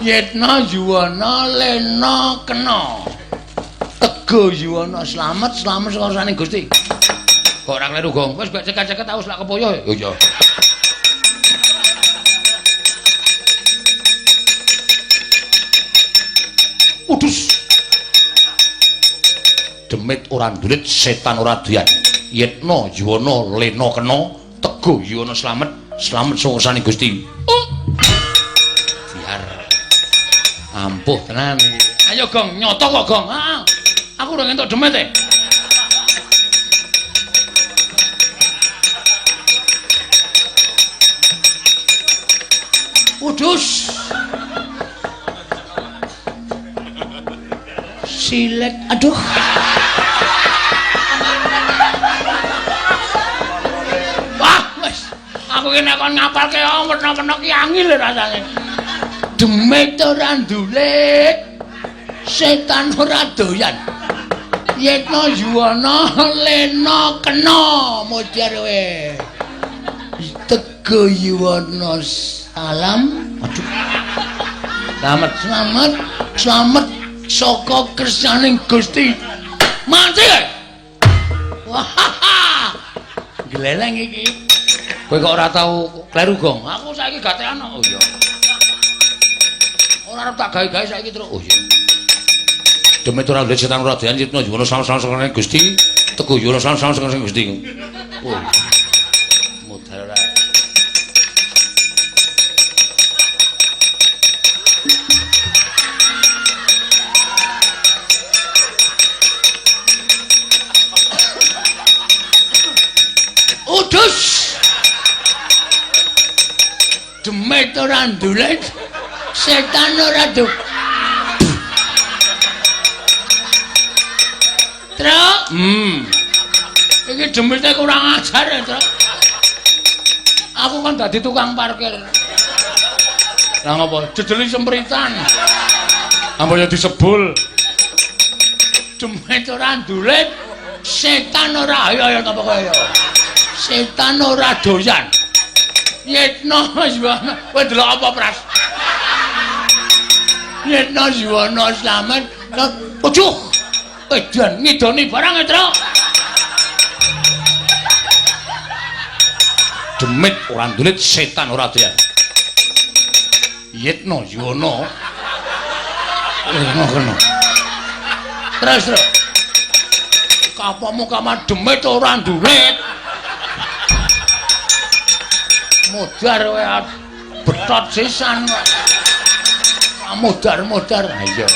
Yetna Yuwana lena kena. Tego Yuwana slamet saka saning Gusti. Kok ora kleru, Gong. Wis gak ceket-ceket aku lak kepoyo. Yo iya. Udus. Demit ora ndulit, setan ora doyan. Yetna Yuwana lena kena, Tego Yuwana slamet saka saning Gusti. Biar ampuh tenan iki. Ayo Gong, nyoto kok Gong. Heeh. Aku ora entuk demit e. Udus. Silet. Aduh. Wah, wis. Aku ki nek kon ngapalke werna-werna ki angel rasane. Demit ora ndulit. Setan ora doyan. Yetna Yuwana lena kena modar we. Tego Yuwana salam. Aduh. Slamet saka kersaning Gusti. Mati. Wah. Gleleng iki. Kowe kok ora tau kleru, Gong? Aku saiki gatekan kok. Oh iya. Ora arep tak gawe-gawe saiki terus. Oh iya. Demit ora ndulit setan ora doyan Yetna Yuwana sama-sama saka Gusti. Tego Yuwana sama-sama saka Gusti. Oh. Modar ora. Udus. Demit ora ndulit, setan ora doyan. Truk. Iki demite kurang ajar ya, Truk. Aku kan dadi tukang parkir. Lah ngopo? Jedeli sempritan. Ampun ya disebul. Demit ora ndulit, setan ora ayo apa kaya. Setan ora doyan. Yetna Yuwana, kowe delok apa, Pras? Yetna Yuwana slamet. Ojo. Edan ngidoni barang e, Truk. Demit ora ndulit, setan ora doyan. Yetna Yuwana lena kena. Terus. Kapamu kamar demit ora ndulit. Modar wae betot sisan. Modar. Ayo.